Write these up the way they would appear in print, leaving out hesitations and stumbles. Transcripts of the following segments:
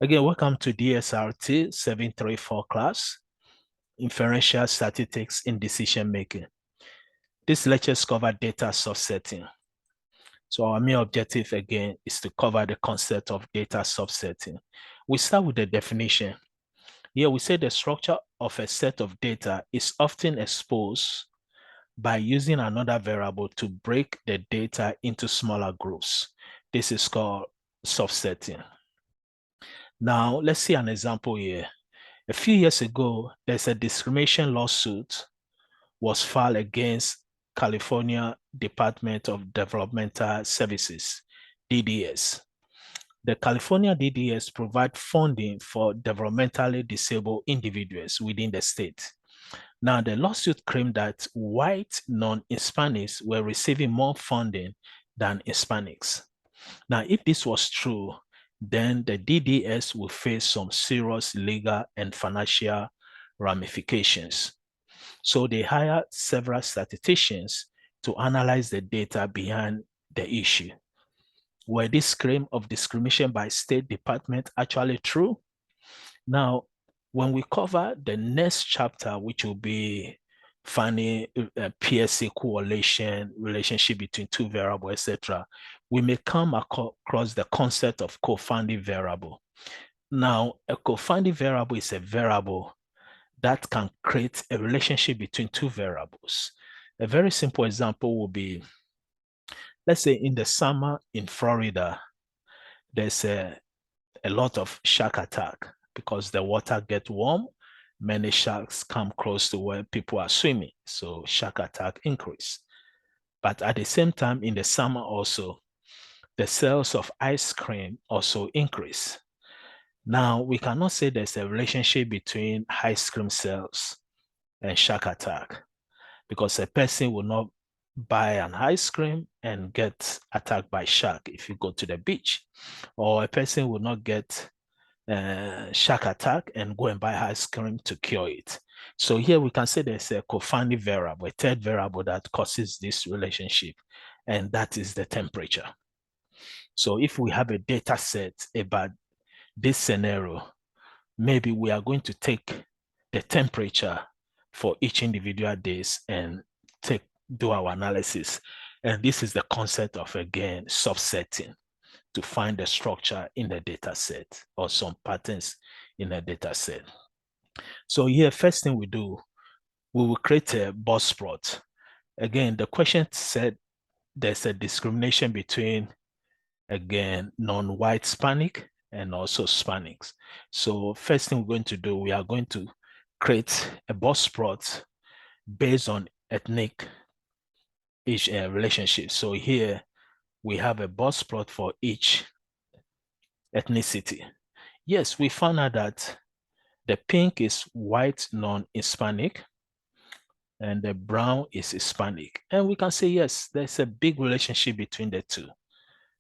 Again, welcome to DSRT 734 class, Inferential Statistics in Decision Making. These lectures cover data subsetting. So our main objective again is to cover the concept of data subsetting. We start with the definition. Here we say the structure of a set of data is often exposed by using another variable to break the data into smaller groups. This is called subsetting. Now, let's see an example here. A few years ago, there's a discrimination lawsuit was filed against California Department of Developmental Services, DDS. The California DDS provide funding for developmentally disabled individuals within the state. Now, the lawsuit claimed that white non-Hispanics were receiving more funding than Hispanics. Now, if this was true, then the DDS will face some serious legal and financial ramifications. So they hired several statisticians to analyze the data behind the issue. Were this claim of discrimination by State Department actually true? Now, when we cover the next chapter, which will be finding PSA correlation, relationship between two variables, etc., we may come across the concept of confounding variable. Now, a confounding variable is a variable that can create a relationship between two variables. A very simple example would be, let's say in the summer in Florida, there's a lot of shark attack because the water gets warm. Many sharks come close to where people are swimming, so shark attack increase. But at the same time, in the summer also, the sales of ice cream also increase. Now, we cannot say there's a relationship between ice cream sales and shark attack because a person will not buy an ice cream and get attacked by shark if you go to the beach, or a person will not get shark attack and go and buy ice cream to cure it. So here we can say there's a confounding variable, a third variable that causes this relationship, and that is the temperature. So if we have a data set about this scenario, maybe we are going to take the temperature for each individual days and do our analysis. And this is the concept of, again, subsetting to find the structure in the data set or some patterns in a data set. So here, first thing we do, we will create a box plot. Again, the question said there's a discrimination between, again, non-white Hispanic and also Hispanics. So first thing we're going to do, we are going to create a box plot based on ethnic relationship. So here we have a box plot for each ethnicity. Yes, we found out that the pink is white non-Hispanic and the brown is Hispanic. And we can say, yes, there's a big relationship between the two.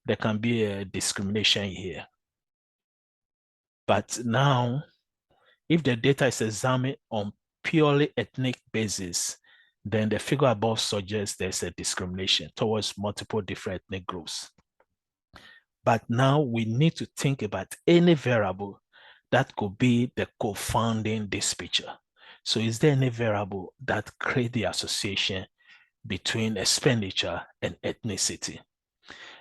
There can be a discrimination here. But now, if the data is examined on purely ethnic basis, then the figure above suggests there's a discrimination towards multiple different ethnic groups. But now we need to think about any variable that could be the confounding this picture. So is there any variable that creates the association between expenditure and ethnicity?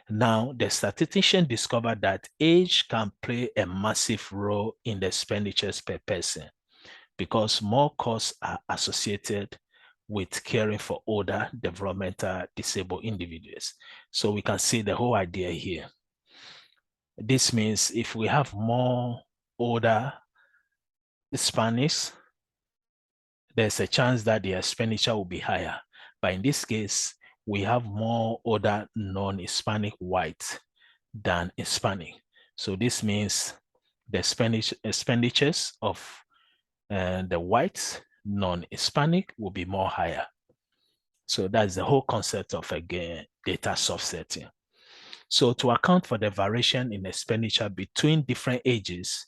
Now, the statistician discovered that age can play a massive role in the expenditures per person because more costs are associated with caring for older developmental disabled individuals. So we can see the whole idea here. This means if we have more older Hispanics, there's a chance that the expenditure will be higher. But in this case, we have more older non-Hispanic white than Hispanic. So this means the expenditures of the whites non-Hispanic will be more higher. So that's the whole concept of, again, data subsetting. So to account for the variation in expenditure between different ages,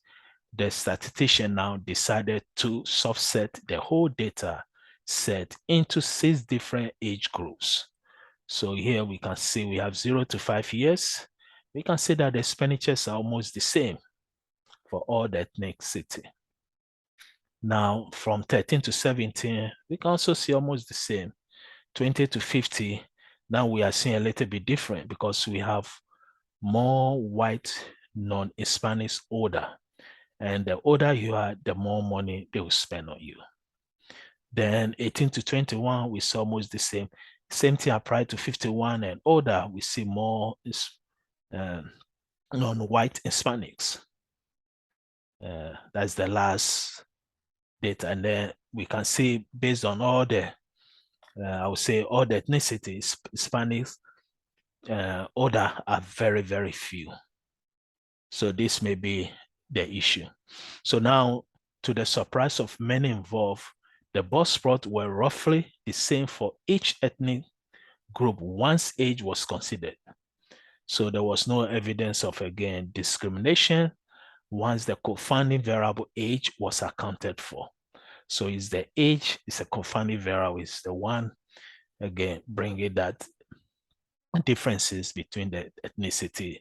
the statistician now decided to subset the whole data set into 6 different age groups. So here we can see we have 0 to 5 years. We can see that the expenditures are almost the same. for all the ethnicity. Now, from 13 to 17, we can also see almost the same. 20 to 50, now we are seeing a little bit different because we have more white non-Hispanics older. And the older you are, the more money they will spend on you. Then 18 to 21, we saw almost the same. Same thing applied to 51 and older, we see more non-white Hispanics. That's the last data. And then we can see based on all the, I would say all the ethnicities, Hispanics, older are very, very few. So this may be the issue. So now, to the surprise of many involved, the bus plots were roughly the same for each ethnic group once age was considered. So there was no evidence of, again, discrimination once the confounding variable age was accounted for. So is the age is a confounding variable, is the one, again, bringing that differences between the ethnicity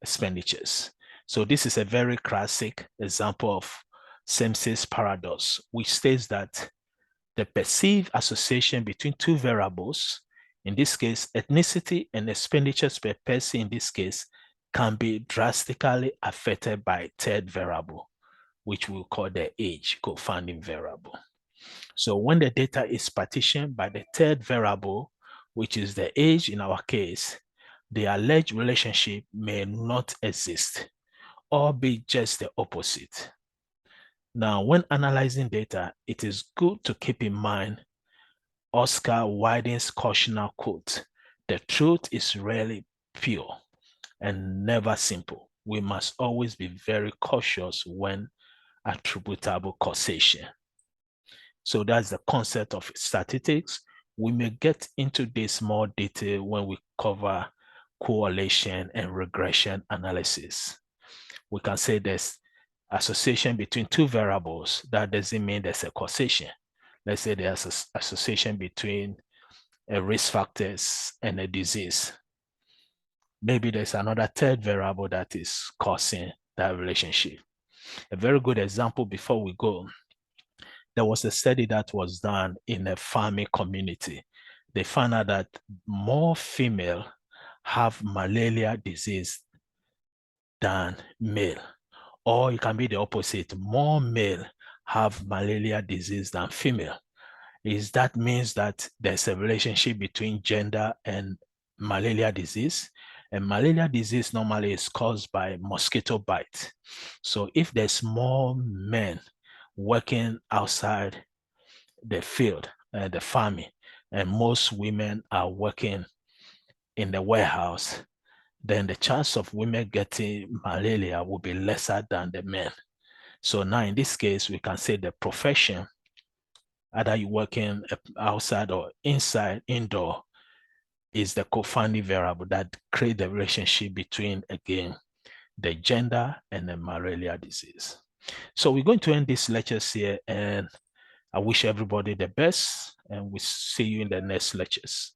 expenditures. So this is a very classic example of same-sex paradox, which states that the perceived association between two variables, in this case, ethnicity and expenditures per person in this case, can be drastically affected by a third variable, which we'll call the age confounding variable. So when the data is partitioned by the third variable, which is the age in our case, the alleged relationship may not exist or be just the opposite. Now, when analyzing data, it is good to keep in mind Oscar Wilde's cautionary quote, "The truth is rarely pure and never simple. We must always be very cautious when attributable causation." So that's the concept of statistics. We may get into this more detail when we cover correlation and regression analysis. We can say there's association between two variables. That doesn't mean there's a causation. Let's say there's an association between a risk factors and a disease. Maybe there's another third variable that is causing that relationship. A very good example before we go, there was a study that was done in a farming community. They found out that more female have malaria disease than male. Or it can be the opposite. More male have malaria disease than female. That means that there's a relationship between gender and malaria disease. And malaria disease normally is caused by mosquito bite. So if there's more men working outside the field, the farming, and most women are working in the warehouse, then the chance of women getting malaria will be lesser than the men. So now in this case, we can say the profession, either you're working outside or inside, indoor, is the confounding variable that create the relationship between, again, the gender and the malaria disease. So we're going to end this lectures here, and I wish everybody the best, and we'll see you in the next lectures.